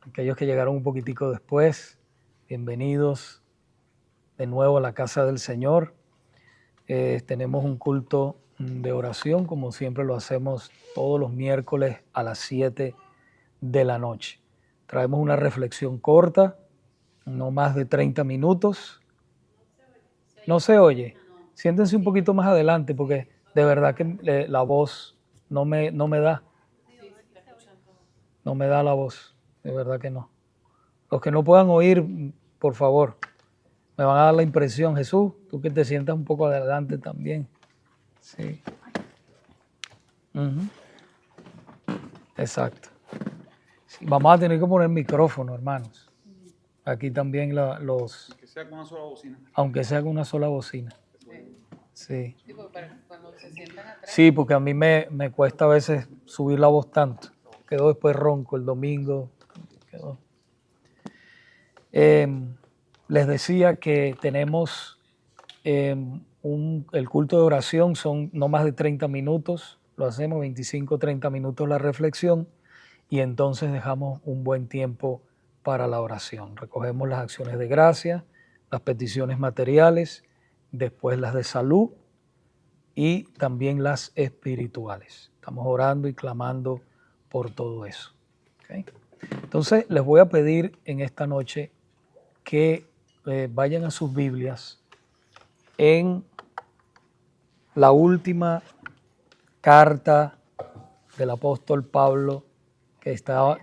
Aquellos que llegaron un poquitico después, bienvenidos de nuevo a la casa del Señor. Tenemos un culto de oración, como siempre lo hacemos todos los miércoles a las 7 de la noche. Traemos una reflexión corta, no más de 30 minutos. No se oye. Siéntense un poquito más adelante porque de verdad que la voz no me da. No me da la voz, de verdad que no. Los que no puedan oír, por favor, me van a dar la impresión. Jesús, tú que te sientas un poco adelante también. Sí. Exacto. Sí, vamos a tener que poner micrófono, hermanos. Aquí también los... Aunque sea con una sola bocina. Aunque sea con una sola bocina. Sí. Sí, porque cuando se sientan atrás. Sí, porque a mí me cuesta a veces subir la voz tanto. Quedó después ronco el domingo. Quedó. Les decía que tenemos el culto de oración, son no más de 30 minutos, lo hacemos 25-30 minutos la reflexión y entonces dejamos un buen tiempo para la oración. Recogemos las acciones de gracia, las peticiones materiales, después las de salud y también las espirituales. Estamos orando y clamando por todo eso. ¿Okay? Entonces les voy a pedir en esta noche que vayan a sus Biblias en la última carta del apóstol Pablo que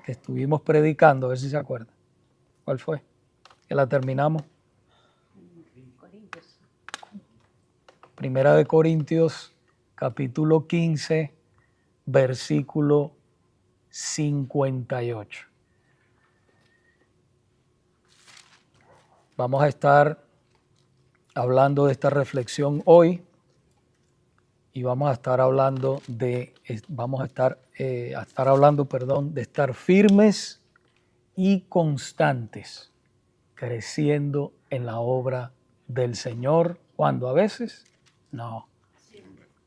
estuvimos predicando, a ver si se acuerdan. ¿Cuál fue? Que la terminamos. Primera de Corintios, capítulo 15, versículo 58. Vamos a estar hablando de esta reflexión hoy y vamos a estar hablando de estar firmes y constantes, creciendo en la obra del Señor. ¿Cuándo? ¿A veces? No.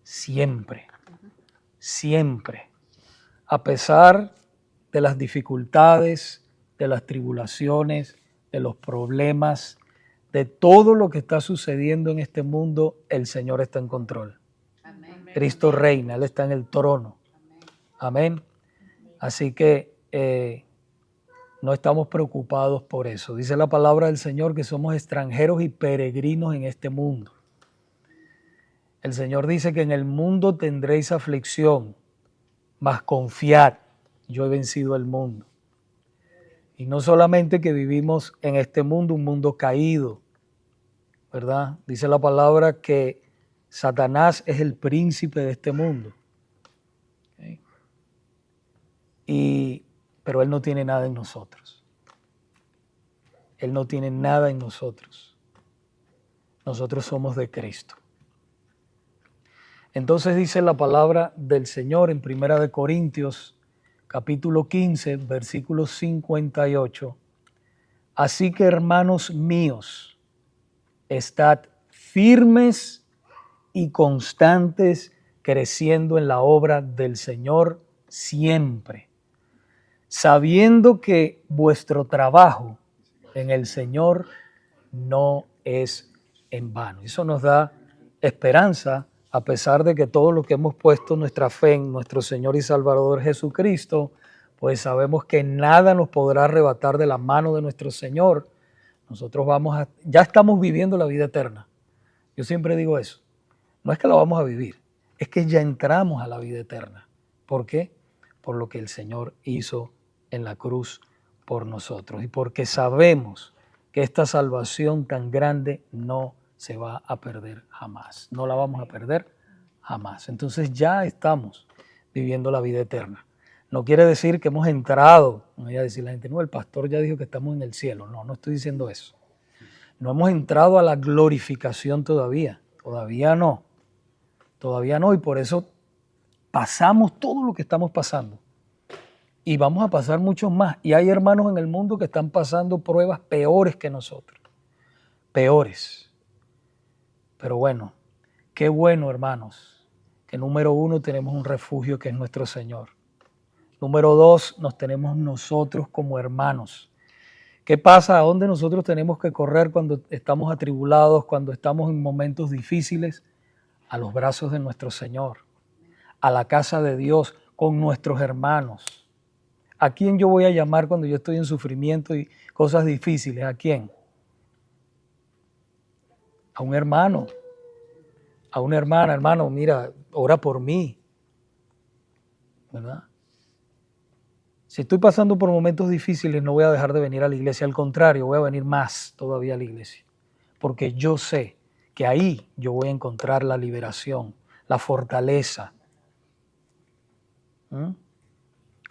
Siempre. Siempre. A pesar de las dificultades, de las tribulaciones, de los problemas, de todo lo que está sucediendo en este mundo, el Señor está en control. Amén. Cristo reina, Él está en el trono. Amén. Así que no estamos preocupados por eso. Dice la palabra del Señor que somos extranjeros y peregrinos en este mundo. El Señor dice que en el mundo tendréis aflicción, mas confiad, yo he vencido el mundo. Y no solamente que vivimos en este mundo, un mundo caído, ¿verdad? Dice la palabra que Satanás es el príncipe de este mundo. ¿Okay? Pero Él no tiene nada en nosotros. Él no tiene nada en nosotros. Nosotros somos de Cristo. Entonces dice la palabra del Señor en Primera de Corintios, capítulo 15, versículo 58. Así que, hermanos míos, estad firmes y constantes, creciendo en la obra del Señor siempre, sabiendo que vuestro trabajo en el Señor no es en vano. Eso nos da esperanza, a pesar de que todo lo que hemos puesto nuestra fe en nuestro Señor y Salvador Jesucristo, pues sabemos que nada nos podrá arrebatar de la mano de nuestro Señor. Nosotros ya estamos viviendo la vida eterna. Yo siempre digo eso. No es que la vamos a vivir, es que ya entramos a la vida eterna. ¿Por qué? Por lo que el Señor hizo en la cruz por nosotros y porque sabemos que esta salvación tan grande no se va a perder jamás. No la vamos a perder jamás. Entonces ya estamos viviendo la vida eterna. No quiere decir que hemos entrado, no voy a decir la gente, no, el pastor ya dijo que estamos en el cielo. No, no estoy diciendo eso. No hemos entrado a la glorificación todavía. Todavía no. Todavía no. Y por eso pasamos todo lo que estamos pasando. Y vamos a pasar muchos más. Y hay hermanos en el mundo que están pasando pruebas peores que nosotros. Peores. Pero bueno, qué bueno, hermanos, que número uno tenemos un refugio que es nuestro Señor. Número 2, nos tenemos nosotros como hermanos. ¿Qué pasa? ¿A dónde nosotros tenemos que correr cuando estamos atribulados, cuando estamos en momentos difíciles? A los brazos de nuestro Señor, a la casa de Dios, con nuestros hermanos. ¿A quién yo voy a llamar cuando yo estoy en sufrimiento y cosas difíciles? ¿A quién? A un hermano, a una hermana. Hermano, mira, ora por mí, ¿verdad? Si estoy pasando por momentos difíciles, no voy a dejar de venir a la iglesia. Al contrario, voy a venir más todavía a la iglesia. Porque yo sé que ahí yo voy a encontrar la liberación, la fortaleza,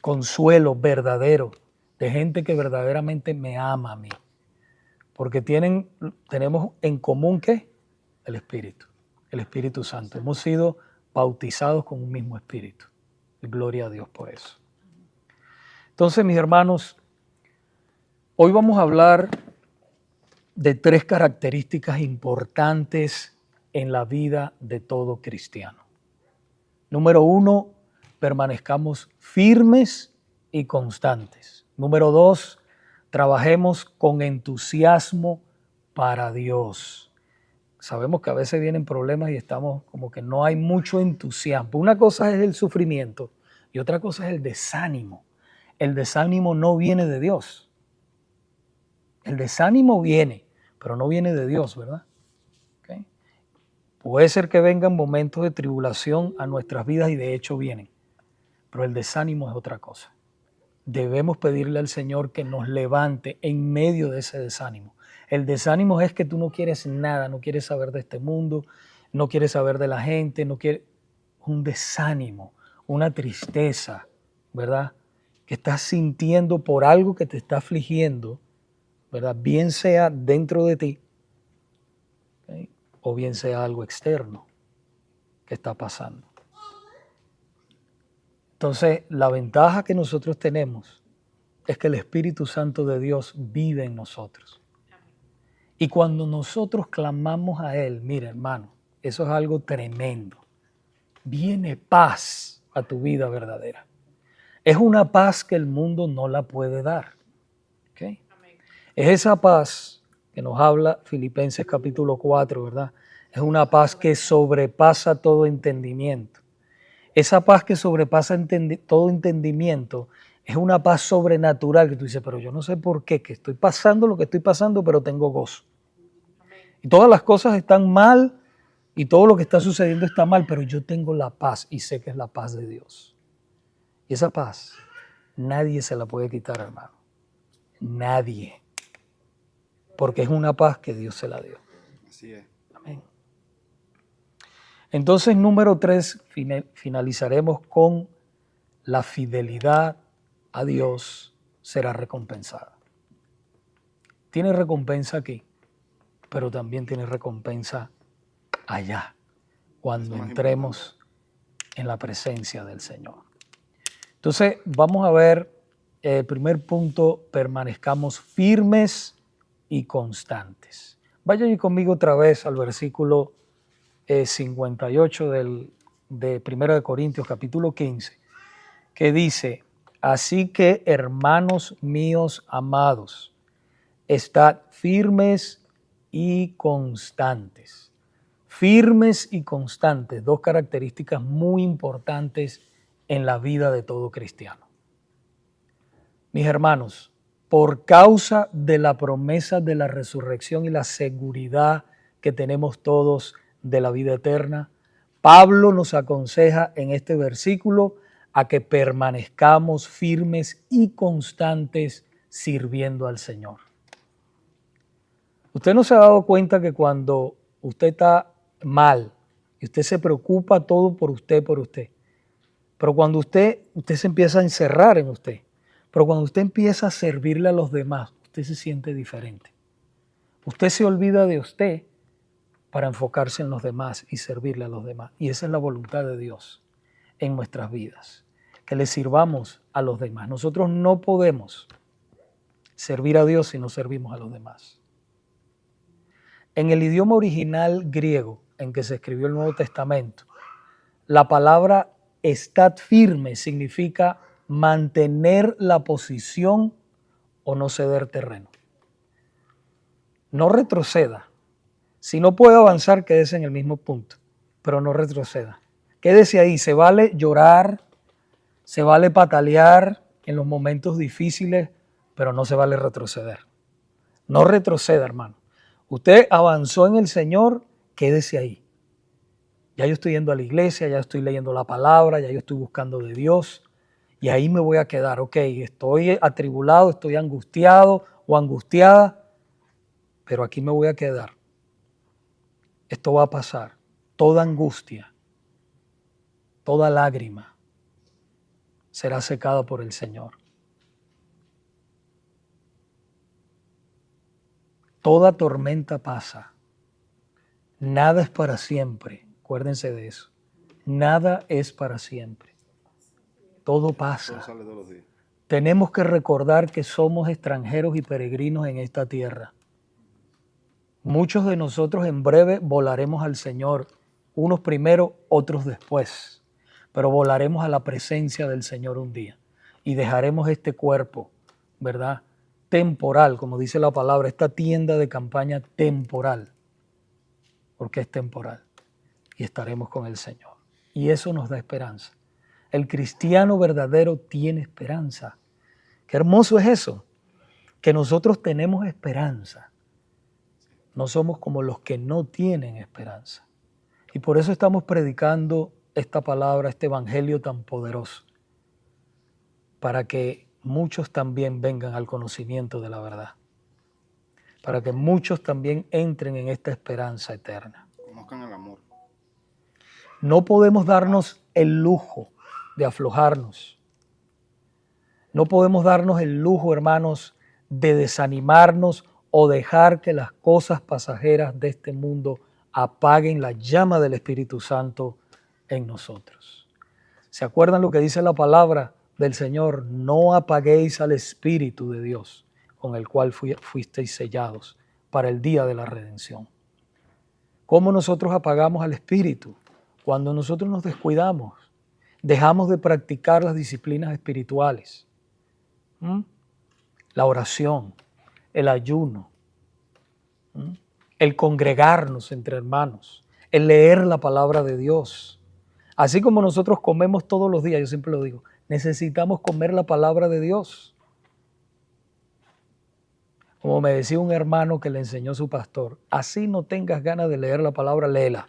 consuelo verdadero de gente que verdaderamente me ama a mí. Porque tenemos en común ¿qué? El Espíritu Santo. Hemos sido bautizados con un mismo Espíritu. Y gloria a Dios por eso. Entonces, mis hermanos, hoy vamos a hablar de 3 características importantes en la vida de todo cristiano. Número 1, permanezcamos firmes y constantes. Número 2, trabajemos con entusiasmo para Dios. Sabemos que a veces vienen problemas y estamos como que no hay mucho entusiasmo. Una cosa es el sufrimiento y otra cosa es el desánimo. El desánimo no viene de Dios. El desánimo viene, pero no viene de Dios, ¿verdad? ¿Okay? Puede ser que vengan momentos de tribulación a nuestras vidas y de hecho vienen, pero el desánimo es otra cosa. Debemos pedirle al Señor que nos levante en medio de ese desánimo. El desánimo es que tú no quieres nada, no quieres saber de este mundo, no quieres saber de la gente, no quieres un desánimo, una tristeza, ¿verdad? Que estás sintiendo por algo que te está afligiendo, ¿verdad? Bien sea dentro de ti, ¿okay? O bien sea algo externo que está pasando. Entonces, la ventaja que nosotros tenemos es que el Espíritu Santo de Dios vive en nosotros. Y cuando nosotros clamamos a Él, mira hermano, eso es algo tremendo. Viene paz a tu vida verdadera. Es una paz que el mundo no la puede dar. ¿Okay? Es esa paz que nos habla Filipenses capítulo 4, ¿verdad? Es una paz que sobrepasa todo entendimiento. Esa paz que sobrepasa todo entendimiento es una paz sobrenatural que tú dices, pero yo no sé por qué, que estoy pasando lo que estoy pasando, pero tengo gozo. Y todas las cosas están mal y todo lo que está sucediendo está mal, pero yo tengo la paz y sé que es la paz de Dios. Y esa paz nadie se la puede quitar, hermano. Nadie. Porque es una paz que Dios se la dio. Así es. Amén. Entonces, número 3, finalizaremos con la fidelidad a Dios será recompensada. Tiene recompensa aquí, pero también tiene recompensa allá, cuando entremos en la presencia del Señor. Entonces, vamos a ver el primer punto, permanezcamos firmes y constantes. Vayan conmigo otra vez al versículo 58 de 1 Corintios capítulo 15, que dice, así que hermanos míos amados, estad firmes y constantes. Firmes y constantes, 2 características muy importantes en la vida de todo cristiano. Mis hermanos, por causa de la promesa de la resurrección y la seguridad que tenemos todos de la vida eterna, Pablo nos aconseja en este versículo a que permanezcamos firmes y constantes sirviendo al Señor. ¿Usted no se ha dado cuenta que cuando usted está mal y usted se preocupa todo por usted, pero cuando usted se empieza a encerrar en usted, pero cuando usted empieza a servirle a los demás, usted se siente diferente? Usted se olvida de usted para enfocarse en los demás y servirle a los demás. Y esa es la voluntad de Dios en nuestras vidas, que le sirvamos a los demás. Nosotros no podemos servir a Dios si no servimos a los demás. En el idioma original griego en que se escribió el Nuevo Testamento, la palabra estad firme significa mantener la posición o no ceder terreno. No retroceda. Si no puede avanzar, quédese en el mismo punto, pero no retroceda. Quédese ahí. Se vale llorar, se vale patalear en los momentos difíciles, pero no se vale retroceder. No retroceda, hermano. Usted avanzó en el Señor, quédese ahí. Ya yo estoy yendo a la iglesia, ya estoy leyendo la palabra, ya yo estoy buscando de Dios y ahí me voy a quedar. Ok, estoy atribulado, estoy angustiado o angustiada, pero aquí me voy a quedar. Esto va a pasar. Toda angustia, toda lágrima será secada por el Señor. Toda tormenta pasa. Nada es para siempre. Acuérdense de eso. Nada es para siempre. Todo pasa. Tenemos que recordar que somos extranjeros y peregrinos en esta tierra. Muchos de nosotros en breve volaremos al Señor, unos primero, otros después, pero volaremos a la presencia del Señor un día y dejaremos este cuerpo, ¿verdad? Temporal, como dice la palabra, esta tienda de campaña temporal, porque es temporal, y estaremos con el Señor. Y eso nos da esperanza. El cristiano verdadero tiene esperanza. Qué hermoso es eso, que nosotros tenemos esperanza. No somos como los que no tienen esperanza. Y por eso estamos predicando esta palabra, este evangelio tan poderoso, para que muchos también vengan al conocimiento de la verdad, para que muchos también entren en esta esperanza eterna. Conozcan el amor. No podemos darnos el lujo de aflojarnos. No podemos darnos el lujo, hermanos, de desanimarnos o dejar que las cosas pasajeras de este mundo apaguen la llama del Espíritu Santo en nosotros. ¿Se acuerdan lo que dice la palabra del Señor? No apaguéis al Espíritu de Dios, con el cual fuisteis sellados para el día de la redención. ¿Cómo nosotros apagamos al Espíritu? Cuando nosotros nos descuidamos, dejamos de practicar las disciplinas espirituales. La oración, el ayuno, el congregarnos entre hermanos, el leer la palabra de Dios. Así como nosotros comemos todos los días, yo siempre lo digo, necesitamos comer la palabra de Dios. Como me decía un hermano que le enseñó su pastor, así no tengas ganas de leer la palabra, léela.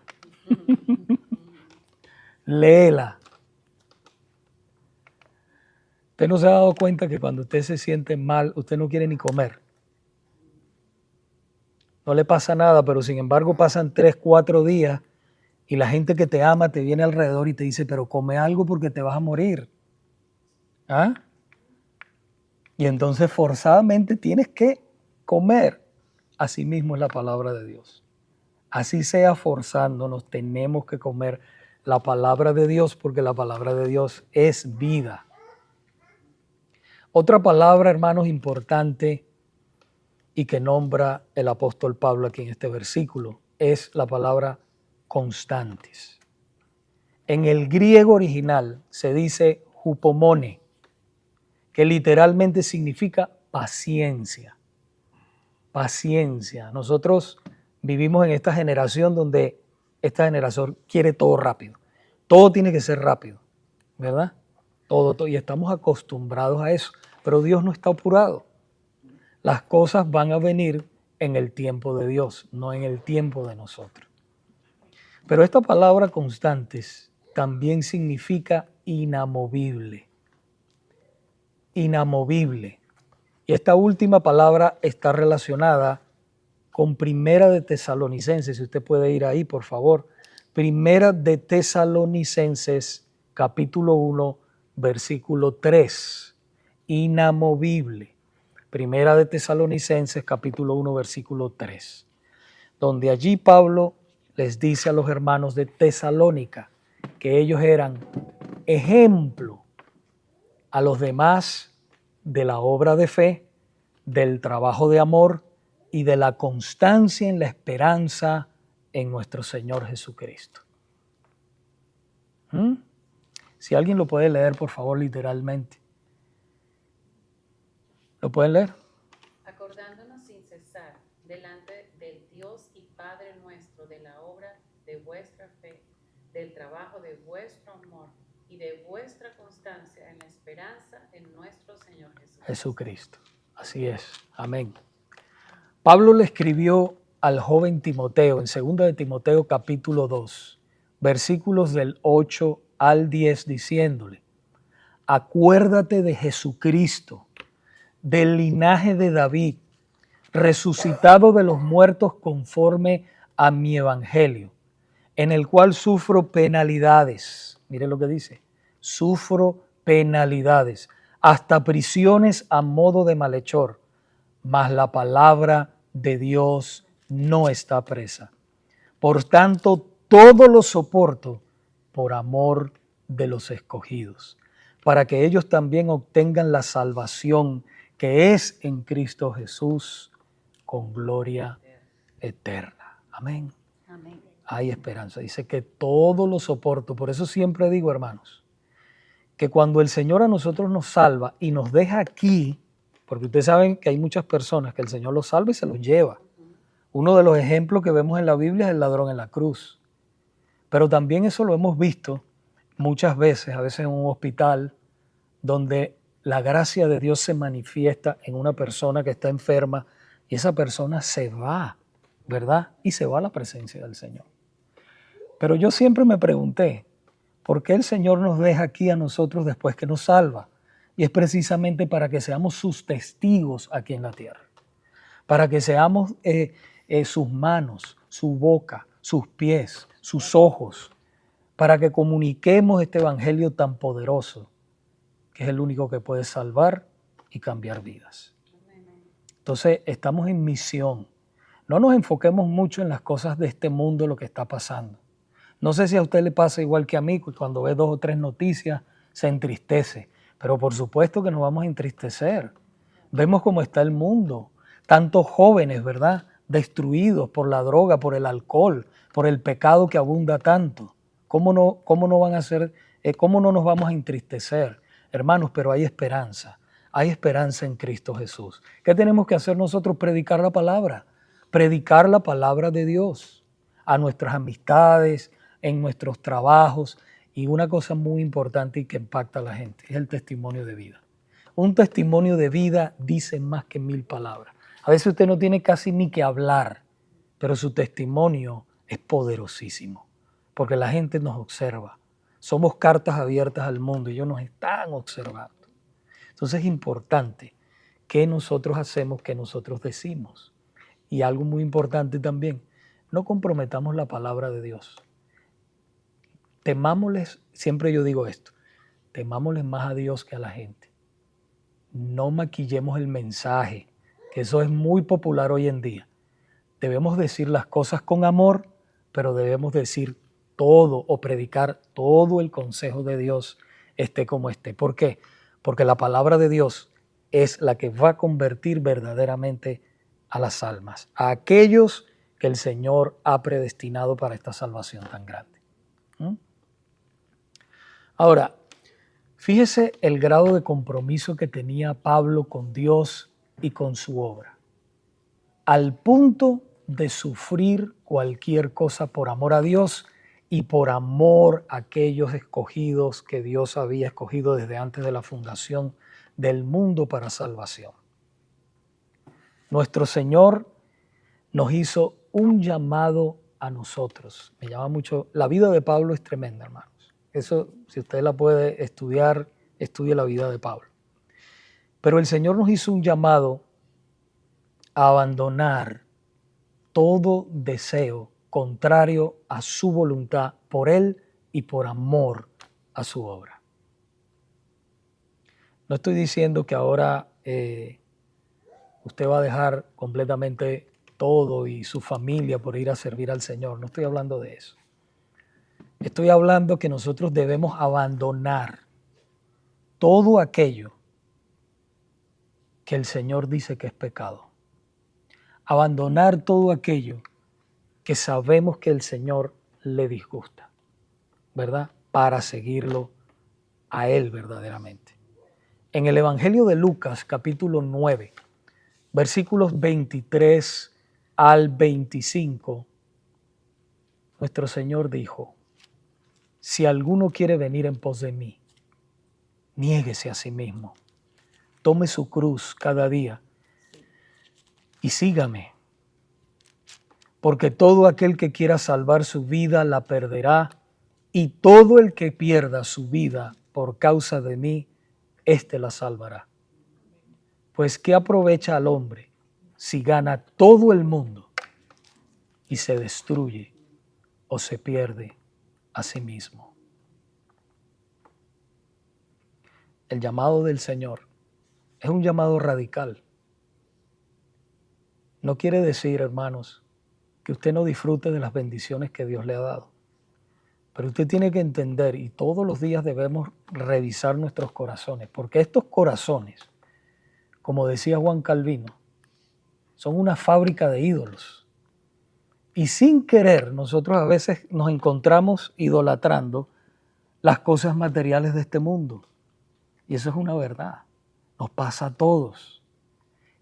Léela. Usted no se ha dado cuenta que cuando usted se siente mal, usted no quiere ni comer. No le pasa nada, pero sin embargo pasan 3, 4 días y la gente que te ama te viene alrededor y te dice, pero come algo porque te vas a morir. ¿Ah? Y entonces forzadamente tienes que comer. Así mismo es la palabra de Dios. Así sea forzándonos, tenemos que comer la palabra de Dios porque la palabra de Dios es vida. Otra palabra, hermanos, importante y que nombra el apóstol Pablo aquí en este versículo es la palabra constantes. En el griego original se dice hupomone, que literalmente significa paciencia. Paciencia. Nosotros vivimos en esta generación donde esta generación quiere todo rápido. Todo tiene que ser rápido, ¿verdad? Todo. Y estamos acostumbrados a eso. Pero Dios no está apurado. Las cosas van a venir en el tiempo de Dios, no en el tiempo de nosotros. Pero esta palabra constantes también significa inamovible. Inamovible. Y esta última palabra está relacionada con Primera de Tesalonicenses. Si usted puede ir ahí, por favor. Primera de Tesalonicenses, capítulo 1, versículo 3. Inamovible. Primera de Tesalonicenses, capítulo 1, versículo 3. Donde allí Pablo les dice a los hermanos de Tesalónica que ellos eran ejemplo a los demás de la obra de fe, del trabajo de amor y de la constancia en la esperanza en nuestro Señor Jesucristo. Si alguien lo puede leer, por favor, literalmente. ¿Lo pueden leer? Acordándonos sin cesar delante del Dios y Padre nuestro de la obra de vuestra fe, del trabajo de vuestro amor y de vuestra constancia en la esperanza en nuestro Señor Jesús. Jesucristo. Así es. Amén. Pablo le escribió al joven Timoteo en 2 de Timoteo capítulo 2, versículos del 8 al 10, diciéndole: acuérdate de Jesucristo, del linaje de David, resucitado de los muertos conforme a mi evangelio, en el cual sufro penalidades. Mire lo que dice: sufro penalidades, hasta prisiones a modo de malhechor, mas la palabra de Dios no está presa. Por tanto, todo lo soporto por amor de los escogidos, para que ellos también obtengan la salvación que es en Cristo Jesús, con gloria eterna. Amén. Amén. Hay esperanza. Dice que todo lo soporto. Por eso siempre digo, hermanos, que cuando el Señor a nosotros nos salva y nos deja aquí, porque ustedes saben que hay muchas personas que el Señor los salva y se los lleva. Uno de los ejemplos que vemos en la Biblia es el ladrón en la cruz. Pero también eso lo hemos visto muchas veces, a veces en un hospital, donde la gracia de Dios se manifiesta en una persona que está enferma y esa persona se va, ¿verdad? Y se va a la presencia del Señor. Pero yo siempre me pregunté, ¿por qué el Señor nos deja aquí a nosotros después que nos salva? Y es precisamente para que seamos sus testigos aquí en la tierra, para que seamos sus manos, su boca, sus pies, sus ojos, para que comuniquemos este evangelio tan poderoso, que es el único que puede salvar y cambiar vidas. Entonces, estamos en misión. No nos enfoquemos mucho en las cosas de este mundo, lo que está pasando. No sé si a usted le pasa igual que a mí, cuando ve 2 o 3 noticias se entristece, pero por supuesto que nos vamos a entristecer. Vemos cómo está el mundo, tantos jóvenes, ¿verdad?, destruidos por la droga, por el alcohol, por el pecado que abunda tanto. ¿Cómo no van a ser, cómo no nos vamos a entristecer? Hermanos, pero hay esperanza en Cristo Jesús. ¿Qué tenemos que hacer nosotros? Predicar la palabra de Dios a nuestras amistades, en nuestros trabajos, y una cosa muy importante y que impacta a la gente es el testimonio de vida. Un testimonio de vida dice más que 1000 palabras. A veces usted no tiene casi ni que hablar, pero su testimonio es poderosísimo, porque la gente nos observa. Somos cartas abiertas al mundo y ellos nos están observando. Entonces es importante qué nosotros hacemos, qué nosotros decimos. Y algo muy importante también, no comprometamos la palabra de Dios. Temámosles, siempre yo digo esto, temámosles más a Dios que a la gente. No maquillemos el mensaje, que eso es muy popular hoy en día. Debemos decir las cosas con amor, pero debemos decir todo o predicar todo el consejo de Dios, esté como esté. ¿Por qué? Porque la palabra de Dios es la que va a convertir verdaderamente a las almas, a aquellos que el Señor ha predestinado para esta salvación tan grande. Ahora, fíjese el grado de compromiso que tenía Pablo con Dios y con su obra, al punto de sufrir cualquier cosa por amor a Dios y por amor a aquellos escogidos que Dios había escogido desde antes de la fundación del mundo para salvación. Nuestro Señor nos hizo un llamado a nosotros. Me llama mucho, la vida de Pablo es tremenda, hermanos. Eso, si usted la puede estudiar, estudie la vida de Pablo. Pero el Señor nos hizo un llamado a abandonar todo deseo contrario a su voluntad por Él y por amor a su obra. No estoy diciendo que ahora usted va a dejar completamente todo y su familia por ir a servir al Señor. No estoy hablando de eso. Estoy hablando que nosotros debemos abandonar todo aquello que el Señor dice que es pecado. Abandonar todo aquello que sabemos que el Señor le disgusta, ¿verdad? Para seguirlo a Él verdaderamente. En el Evangelio de Lucas, capítulo 9, versículos 23 al 25, nuestro Señor dijo: si alguno quiere venir en pos de mí, niéguese a sí mismo, tome su cruz cada día y sígame. Porque todo aquel que quiera salvar su vida la perderá, y todo el que pierda su vida por causa de mí, éste la salvará. Pues ¿qué aprovecha al hombre si gana todo el mundo y se destruye o se pierde a sí mismo? El llamado del Señor es un llamado radical. No quiere decir, hermanos, que usted no disfrute de las bendiciones que Dios le ha dado. Pero usted tiene que entender, y todos los días debemos revisar nuestros corazones, porque estos corazones, como decía Juan Calvino, son una fábrica de ídolos. Y sin querer, nosotros a veces nos encontramos idolatrando las cosas materiales de este mundo. Y eso es una verdad. Nos pasa a todos.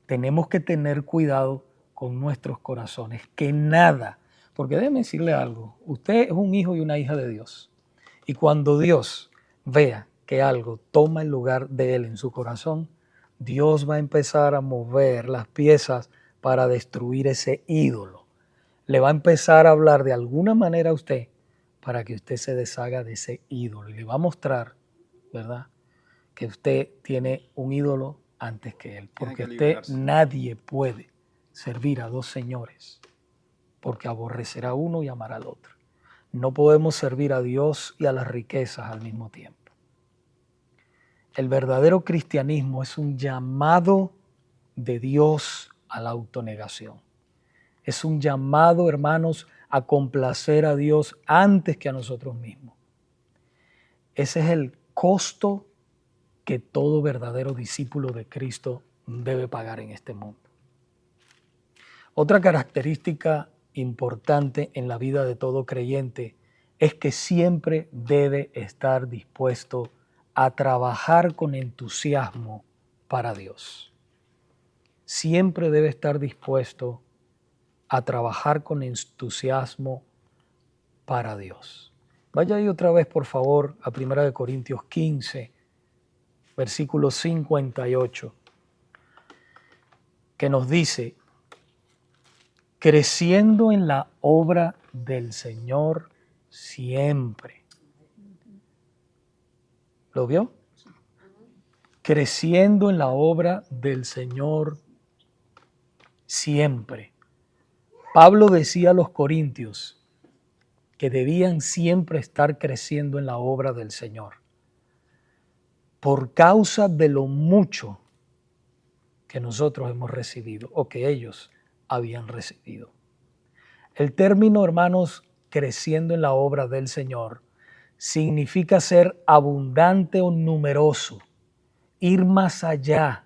Tenemos que tener cuidado con nuestros corazones, que nada, porque déjeme decirle algo, usted es un hijo y una hija de Dios. Y cuando Dios vea que algo toma el lugar de él en su corazón, Dios va a empezar a mover las piezas para destruir ese ídolo. Le va a empezar a hablar de alguna manera a usted para que usted se deshaga de ese ídolo. Y le va a mostrar, ¿verdad?, que usted tiene un ídolo antes que él. Porque usted, nadie puede servir a dos señores, porque aborrecerá a uno y amará al otro. No podemos servir a Dios y a las riquezas al mismo tiempo. El verdadero cristianismo es un llamado de Dios a la autonegación. Es un llamado, hermanos, a complacer a Dios antes que a nosotros mismos. Ese es el costo que todo verdadero discípulo de Cristo debe pagar en este mundo. Otra característica importante en la vida de todo creyente es que siempre debe estar dispuesto a trabajar con entusiasmo para Dios. Siempre debe estar dispuesto a trabajar con entusiasmo para Dios. Vaya ahí otra vez, por favor, a 1 Corintios 15, versículo 58, que nos dice: creciendo en la obra del Señor siempre. ¿Lo vio? Creciendo en la obra del Señor siempre. Pablo decía a los corintios que debían siempre estar creciendo en la obra del Señor por causa de lo mucho que nosotros hemos recibido o que ellos habían recibido. El término, hermanos, creciendo en la obra del Señor, significa ser abundante o numeroso, ir más allá.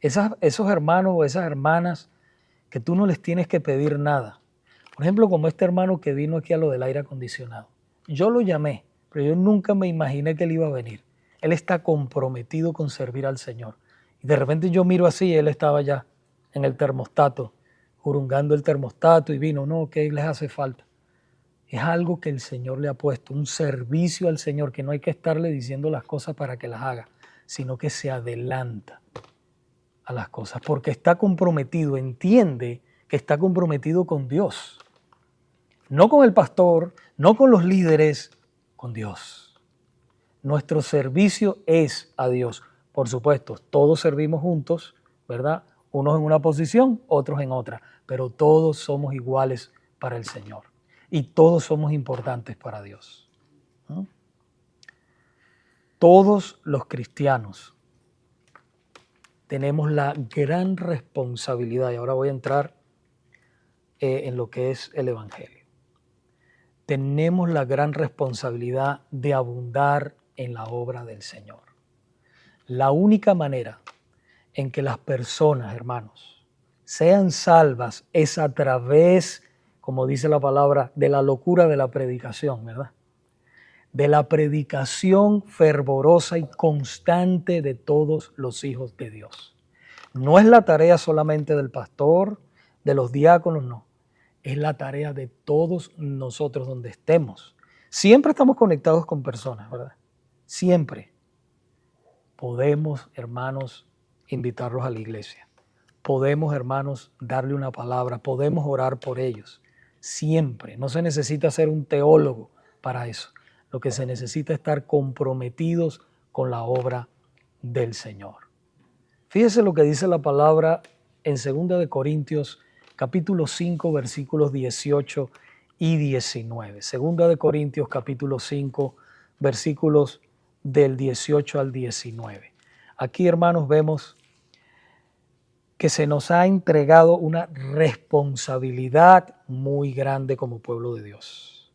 Esos hermanos o esas hermanas que tú no les tienes que pedir nada. Por ejemplo, como este hermano que vino aquí a lo del aire acondicionado. Yo lo llamé, pero yo nunca me imaginé que él iba a venir. Él está comprometido con servir al Señor. Y de repente yo miro así, él estaba ya en el termostato, jurungando el termostato, y vino, no, ¿qué les hace falta? Es algo que el Señor le ha puesto, un servicio al Señor, que no hay que estarle diciendo las cosas para que las haga, sino que se adelanta a las cosas, porque está comprometido, entiende que está comprometido con Dios. No con el pastor, no con los líderes, con Dios. Nuestro servicio es a Dios. Por supuesto, todos servimos juntos, ¿verdad? Unos en una posición, otros en otra, pero todos somos iguales para el Señor y todos somos importantes para Dios. Todos los cristianos tenemos la gran responsabilidad, y ahora voy a entrar en lo que es el Evangelio. Tenemos la gran responsabilidad de abundar en la obra del Señor. La única manera en que las personas, hermanos, sean salvas es a través, como dice la palabra, de la locura de la predicación, ¿verdad? de la predicación fervorosa y constante de todos los hijos de Dios. No es la tarea solamente del pastor, de los diáconos, no. Es la tarea de todos nosotros donde estemos. Siempre estamos conectados con personas, ¿verdad? Siempre. Podemos, hermanos, invitarlos a la iglesia. Podemos, hermanos, darle una palabra. Podemos orar por ellos. Siempre. No se necesita ser un teólogo para eso. Lo que se necesita es estar comprometidos con la obra del Señor. Fíjese lo que dice la palabra en 2 de Corintios, capítulo 5, versículos 18 y 19. 2 de Corintios, capítulo 5, versículos del 18 al 19. Aquí, hermanos, vemos que se nos ha entregado una responsabilidad muy grande como pueblo de Dios.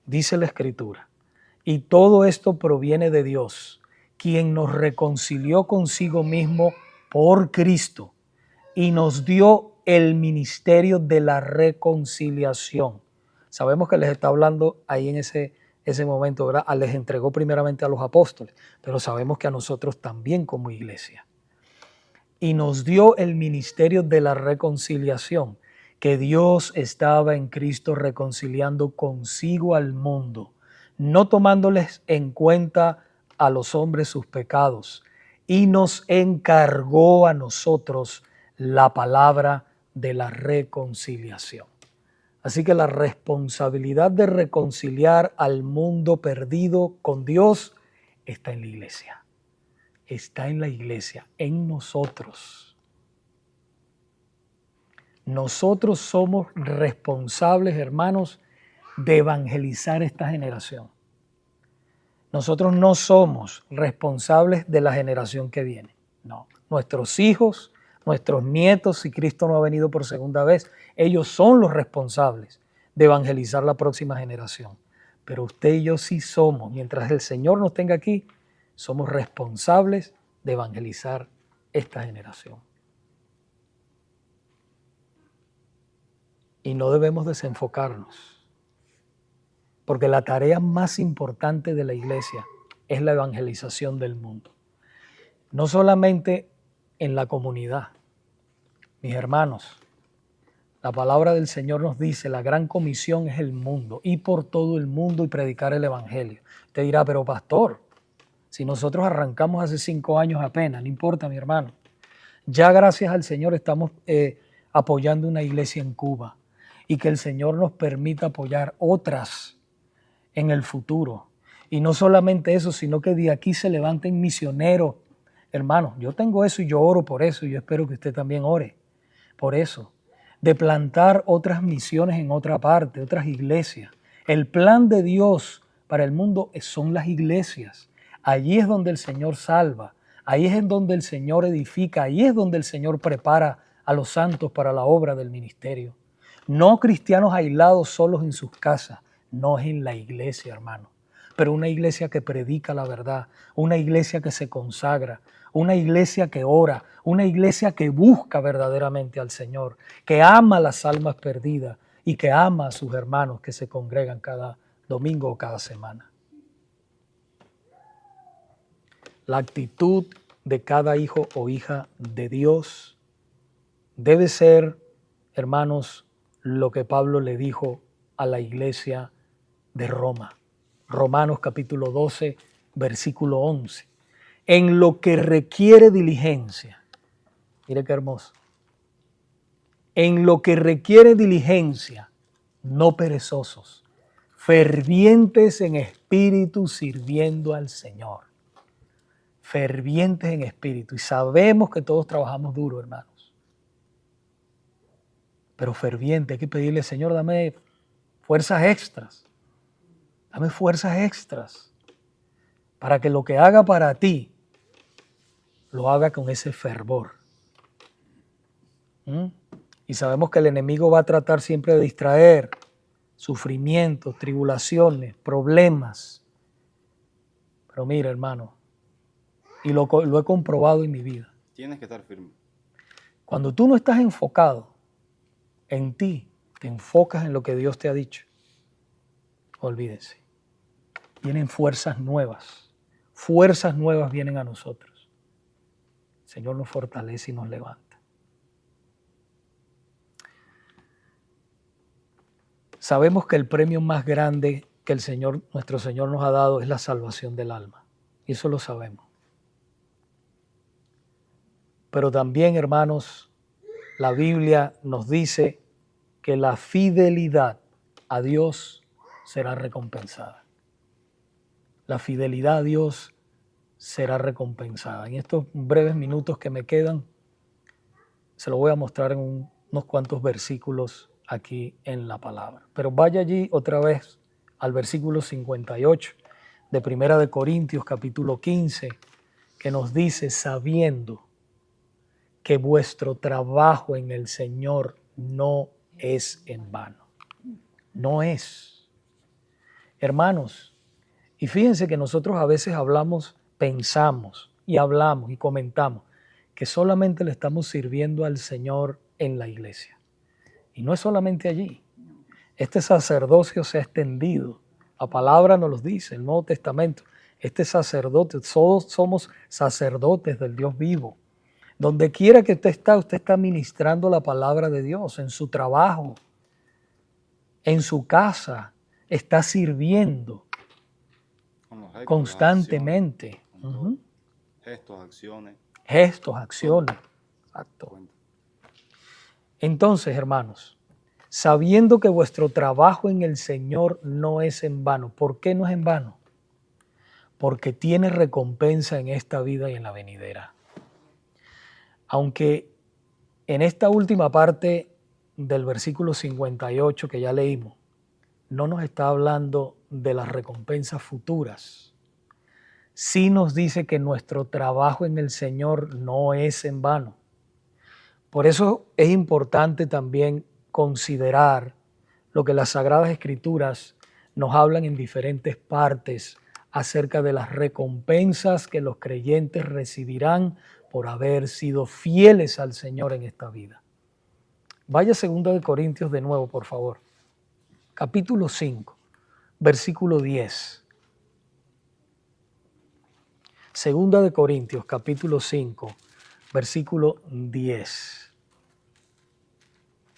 Dice la Escritura, y todo esto proviene de Dios, quien nos reconcilió consigo mismo por Cristo y nos dio el ministerio de la reconciliación. Sabemos que les está hablando ahí en ese momento, ¿verdad? Les entregó primeramente a los apóstoles, pero sabemos que a nosotros también como iglesia. Y nos dio el ministerio de la reconciliación, que Dios estaba en Cristo reconciliando consigo al mundo, no tomándoles en cuenta a los hombres sus pecados, y nos encargó a nosotros la palabra de la reconciliación. Así que la responsabilidad de reconciliar al mundo perdido con Dios está en la iglesia. Está en la iglesia, en nosotros. Nosotros somos responsables, hermanos, de evangelizar esta generación. Nosotros no somos responsables de la generación que viene. No, nuestros hijos, nuestros nietos, si Cristo no ha venido por segunda vez, ellos son los responsables de evangelizar la próxima generación. Pero usted y yo sí somos, mientras el Señor nos tenga aquí, somos responsables de evangelizar esta generación. Y no debemos desenfocarnos, porque la tarea más importante de la iglesia es la evangelización del mundo. No solamente en la comunidad. Mis hermanos, la palabra del Señor nos dice, la gran comisión es el mundo, ir por todo el mundo y predicar el evangelio. Usted dirá, pero pastor, si nosotros arrancamos hace 5 años apenas, no importa, mi hermano. Ya gracias al Señor estamos apoyando una iglesia en Cuba y que el Señor nos permita apoyar otras en el futuro. Y no solamente eso, sino que de aquí se levanten misioneros. Hermanos, yo tengo eso y yo oro por eso y yo espero que usted también ore por eso. De plantar otras misiones en otra parte, otras iglesias. El plan de Dios para el mundo son las iglesias. Allí es donde el Señor salva, ahí es en donde el Señor edifica, ahí es donde el Señor prepara a los santos para la obra del ministerio. No cristianos aislados solos en sus casas, no es en la iglesia, hermano, pero una iglesia que predica la verdad, una iglesia que se consagra, una iglesia que ora, una iglesia que busca verdaderamente al Señor, que ama las almas perdidas y que ama a sus hermanos que se congregan cada domingo o cada semana. La actitud de cada hijo o hija de Dios debe ser, hermanos, lo que Pablo le dijo a la iglesia de Roma. Romanos capítulo 12, versículo 11. En lo que requiere diligencia. Mire qué hermoso. En lo que requiere diligencia, no perezosos, fervientes en espíritu sirviendo al Señor. Fervientes en espíritu. Y sabemos que todos trabajamos duro, hermanos. Pero ferviente, hay que pedirle, Señor, dame fuerzas extras. Dame fuerzas extras. Para que lo que haga para ti, lo haga con ese fervor. Y sabemos que el enemigo va a tratar siempre de distraer sufrimientos, tribulaciones, problemas. Pero mira, hermano, y lo he comprobado en mi vida. Tienes que estar firme. Cuando tú no estás enfocado en ti, te enfocas en lo que Dios te ha dicho, olvídense. vienen fuerzas nuevas. Fuerzas nuevas vienen a nosotros. El Señor nos fortalece y nos levanta. Sabemos que el premio más grande que el Señor, nuestro Señor nos ha dado es la salvación del alma. Y eso lo sabemos. Pero también, hermanos, la Biblia nos dice que la fidelidad a Dios será recompensada. La fidelidad a Dios será recompensada. En estos breves minutos que me quedan, se lo voy a mostrar en unos cuantos versículos aquí en la palabra. Pero vaya allí otra vez al versículo 58 de Primera de Corintios, capítulo 15, que nos dice, sabiendo que vuestro trabajo en el Señor no es en vano. No es. Hermanos, y fíjense que nosotros a veces hablamos, pensamos y hablamos y comentamos que solamente le estamos sirviendo al Señor en la iglesia. Y no es solamente allí. Este sacerdocio se ha extendido. La palabra nos lo dice, el Nuevo Testamento. Este sacerdote, todos somos sacerdotes del Dios vivo. Donde quiera que usted está ministrando la palabra de Dios, en su trabajo, en su casa, está sirviendo constantemente. Gestos, acciones. Gestos, acciones. Exacto. Entonces, hermanos, sabiendo que vuestro trabajo en el Señor no es en vano. ¿Por qué no es en vano? Porque tiene recompensa en esta vida y en la venidera. Aunque en esta última parte del versículo 58 que ya leímos, no nos está hablando de las recompensas futuras. Sí nos dice que nuestro trabajo en el Señor no es en vano. Por eso es importante también considerar lo que las Sagradas Escrituras nos hablan en diferentes partes acerca de las recompensas que los creyentes recibirán por haber sido fieles al Señor en esta vida. Vaya a 2 Corintios de nuevo, por favor. Capítulo 5, versículo 10. 2 Corintios, capítulo 5, versículo 10.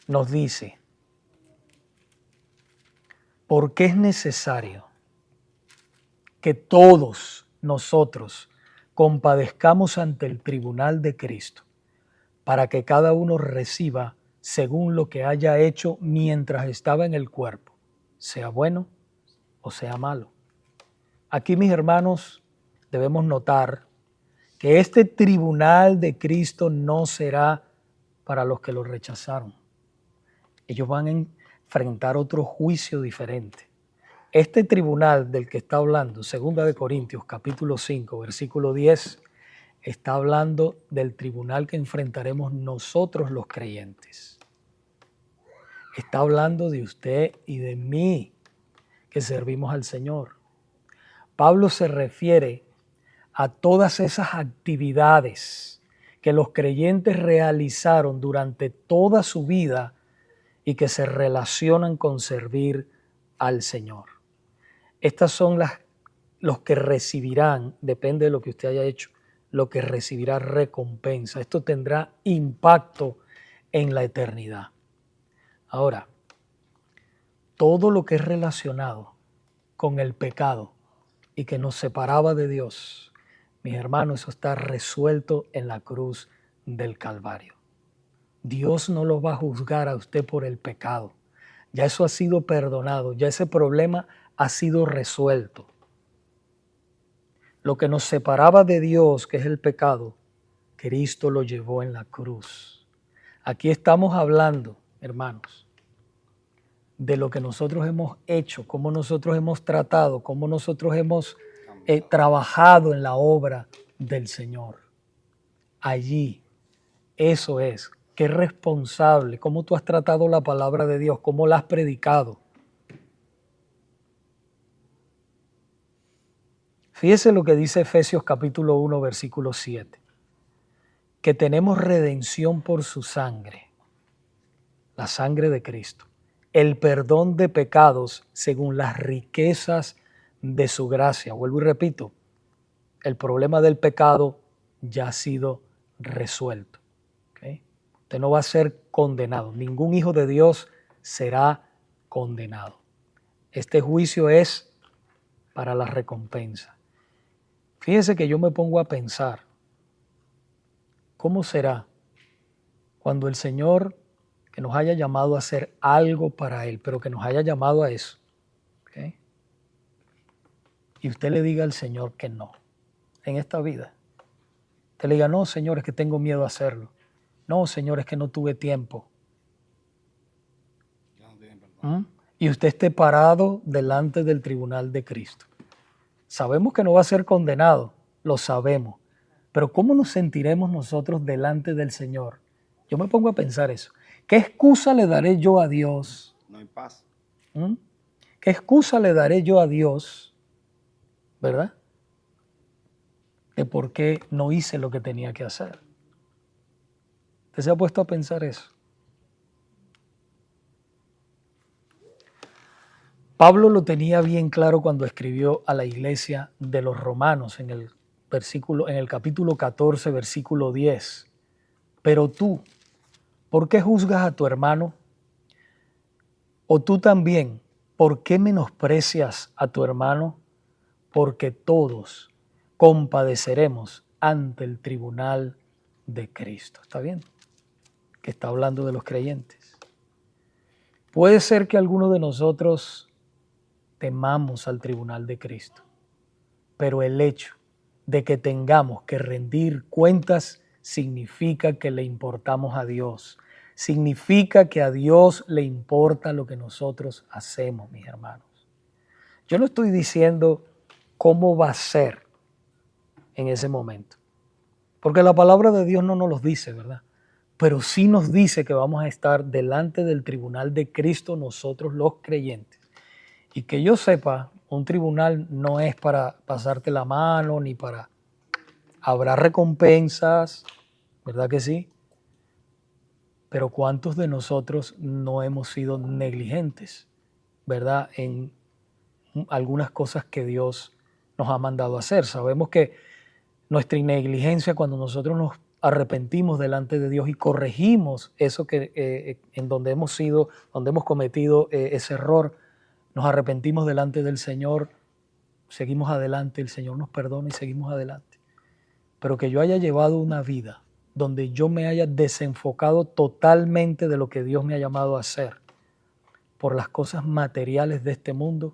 Nos dice, porque es necesario que todos nosotros compadezcamos ante el tribunal de Cristo, para que cada uno reciba según lo que haya hecho mientras estaba en el cuerpo, sea bueno o sea malo. Aquí, mis hermanos, debemos notar que este tribunal de Cristo no será para los que lo rechazaron. Ellos van a enfrentar otro juicio diferente. Este tribunal del que está hablando, 2 Corintios capítulo 5, versículo 10, está hablando del tribunal que enfrentaremos nosotros los creyentes. Está hablando de usted y de mí, que servimos al Señor. Pablo se refiere a todas esas actividades que los creyentes realizaron durante toda su vida y que se relacionan con servir al Señor. Estas son los que recibirán, depende de lo que usted haya hecho, lo que recibirá recompensa. Esto tendrá impacto en la eternidad. Ahora, todo lo que es relacionado con el pecado y que nos separaba de Dios, mis hermanos, eso está resuelto en la cruz del Calvario. Dios no lo va a juzgar a usted por el pecado. Ya eso ha sido perdonado, ya ese problema ha sido resuelto. Lo que nos separaba de Dios, que es el pecado, Cristo lo llevó en la cruz. Aquí estamos hablando, hermanos, de lo que nosotros hemos hecho, cómo nosotros hemos tratado, cómo nosotros hemos trabajado en la obra del Señor. Allí, eso es, qué responsable, cómo tú has tratado la palabra de Dios, cómo la has predicado. Fíjese lo que dice Efesios capítulo 1, versículo 7, que tenemos redención por su sangre, la sangre de Cristo, el perdón de pecados según las riquezas de su gracia. Vuelvo y repito, el problema del pecado ya ha sido resuelto. ¿Okay? Usted no va a ser condenado. Ningún hijo de Dios será condenado. Este juicio es para la recompensa. Fíjense que yo me pongo a pensar, ¿cómo será cuando el Señor, que nos haya llamado a hacer algo para Él, pero que nos haya llamado a eso, ¿okay? Y usted le diga al Señor que no, en esta vida? Usted le diga, no, Señor, es que tengo miedo a hacerlo. No, Señor, es que no tuve tiempo. Y usted esté parado delante del tribunal de Cristo. Sabemos que no va a ser condenado, lo sabemos. Pero ¿cómo nos sentiremos nosotros delante del Señor? Yo me pongo a pensar eso. ¿Qué excusa le daré yo a Dios? No hay paz. ¿Qué excusa le daré yo a Dios, verdad? De por qué no hice lo que tenía que hacer. ¿Usted se ha puesto a pensar eso? Pablo lo tenía bien claro cuando escribió a la iglesia de los romanos en el capítulo 14, versículo 10. Pero tú, ¿por qué juzgas a tu hermano? O tú también, ¿por qué menosprecias a tu hermano? Porque todos compadeceremos ante el tribunal de Cristo. ¿Está bien? Que está hablando de los creyentes. Puede ser que alguno de nosotros temamos al tribunal de Cristo, pero el hecho de que tengamos que rendir cuentas significa que le importamos a Dios, significa que a Dios le importa lo que nosotros hacemos, mis hermanos. Yo no estoy diciendo cómo va a ser en ese momento, porque la palabra de Dios no nos lo dice, ¿verdad? Pero sí nos dice que vamos a estar delante del tribunal de Cristo nosotros los creyentes. Y que yo sepa, un tribunal no es para pasarte la mano ni para... Habrá recompensas, ¿verdad que sí? Pero ¿cuántos de nosotros no hemos sido negligentes, ¿verdad? En algunas cosas que Dios nos ha mandado a hacer. Sabemos que nuestra negligencia, cuando nosotros nos arrepentimos delante de Dios y corregimos eso que en donde hemos cometido ese error, nos arrepentimos delante del Señor, seguimos adelante, el Señor nos perdona y seguimos adelante. Pero que yo haya llevado una vida donde yo me haya desenfocado totalmente de lo que Dios me ha llamado a hacer por las cosas materiales de este mundo,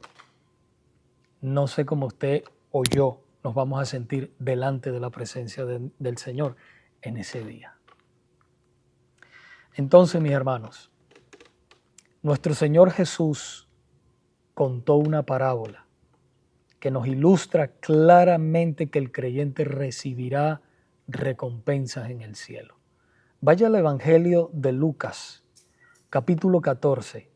no sé cómo usted o yo nos vamos a sentir delante de la presencia del Señor en ese día. Entonces, mis hermanos, nuestro Señor Jesús contó una parábola que nos ilustra claramente que el creyente recibirá recompensas en el cielo. Vaya al Evangelio de Lucas, capítulo 14,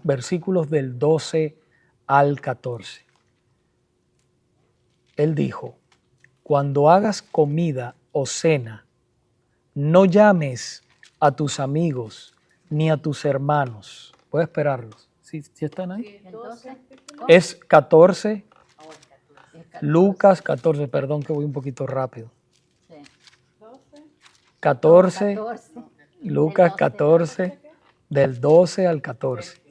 versículos del 12 al 14. Él dijo, cuando hagas comida o cena, no llames a tus amigos ni a tus hermanos. ¿Puedes esperarlos? ¿Sí están ahí? Sí, 12. Es 14, Lucas 14, perdón que voy un poquito rápido. 14, Lucas 14, del 12 al 14.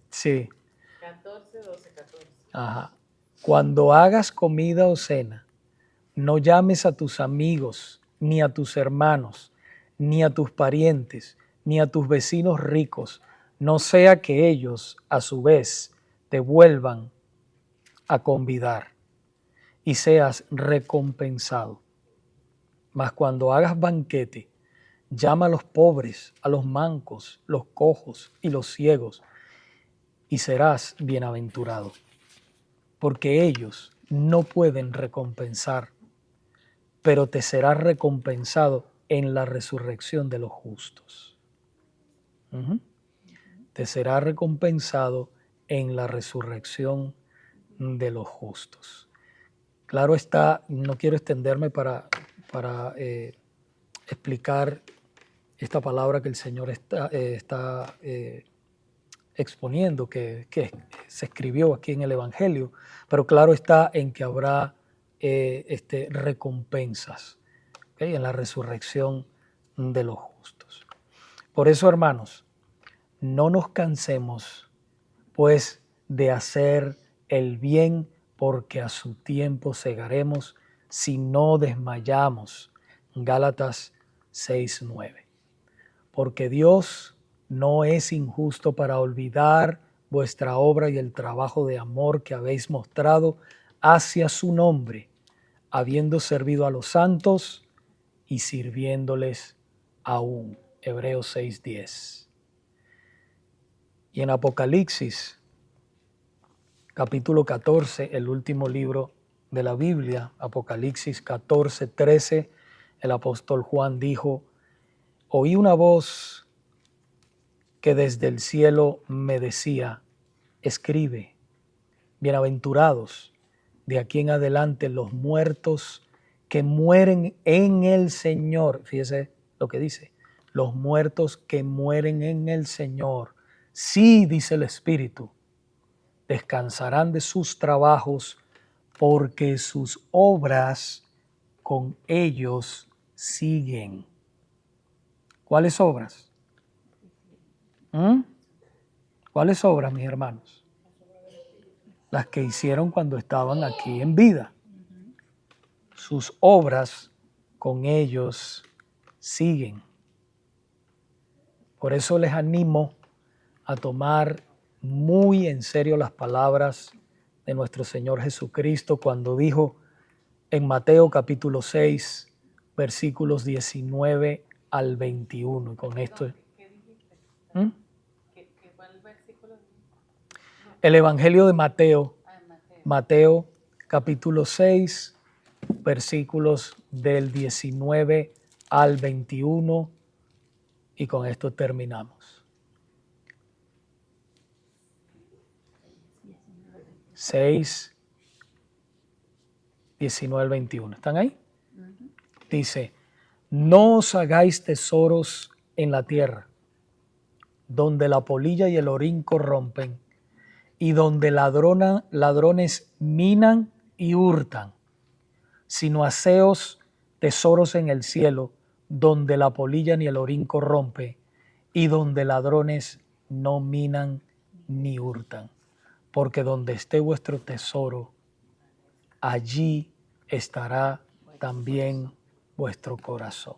Sí. 14, 12, 14. Ajá. Cuando hagas comida o cena, no llames a tus amigos, ni a tus hermanos, ni a tus parientes, ni a tus vecinos ricos, no sea que ellos, a su vez, te vuelvan a convidar y seas recompensado. Mas cuando hagas banquete, llama a los pobres, a los mancos, los cojos y los ciegos, y serás bienaventurado, porque ellos no pueden recompensar, pero te será recompensado en la resurrección de los justos. Te será recompensado en la resurrección de los justos. Claro está, no quiero extenderme para explicar esta palabra que el Señor está exponiendo, que se escribió aquí en el Evangelio, pero claro está en que habrá recompensas, ¿okay?, en la resurrección de los justos. Por eso, hermanos, no nos cansemos, pues, de hacer el bien, porque a su tiempo segaremos si no desmayamos. Gálatas 6:9. Porque Dios no es injusto para olvidar vuestra obra y el trabajo de amor que habéis mostrado hacia su nombre, habiendo servido a los santos y sirviéndoles aún. Hebreos 6:10. Y en Apocalipsis, capítulo 14, el último libro de la Biblia, Apocalipsis 14:13, el apóstol Juan dijo: oí una voz que desde el cielo me decía: escribe, bienaventurados de aquí en adelante los muertos que mueren en el Señor. Fíjese lo que dice: los muertos que mueren en el Señor. Sí, dice el Espíritu, descansarán de sus trabajos, porque sus obras con ellos siguen. ¿Cuáles obras? ¿Cuáles obras, mis hermanos? Las que hicieron cuando estaban aquí en vida. Sus obras con ellos siguen. Por eso les animo a tomar muy en serio las palabras de nuestro Señor Jesucristo cuando dijo en Mateo capítulo 6, versículos 19 al 21. Y con esto... ¿Qué dijiste? ¿Mm? ¿Qué fue el versículo? El Evangelio de Mateo, Mateo. Mateo capítulo 6, versículos del 19 al 21, y con esto terminamos. 6, 19 al 21. ¿Están ahí? Dice: no os hagáis tesoros en la tierra, donde la polilla y el orín corrompen, y donde ladrones minan y hurtan, sino haceos tesoros en el cielo, donde la polilla ni el orín corrompe, y donde ladrones no minan ni hurtan. Porque donde esté vuestro tesoro, allí estará también vuestro corazón.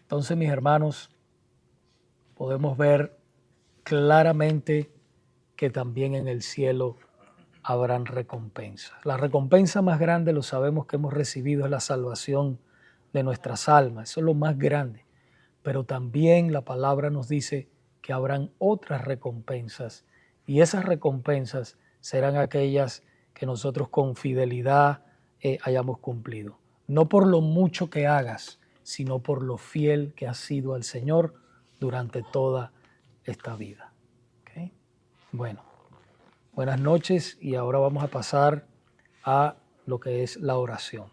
Entonces, mis hermanos, podemos ver claramente que también en el cielo habrán recompensas. La recompensa más grande, lo sabemos que hemos recibido, es la salvación de nuestras almas. Eso es lo más grande. Pero también la palabra nos dice que habrán otras recompensas, y esas recompensas serán aquellas que nosotros con fidelidad hayamos cumplido. No por lo mucho que hagas, sino por lo fiel que has sido al Señor durante toda esta vida. ¿Okay? Bueno, buenas noches, y ahora vamos a pasar a lo que es la oración.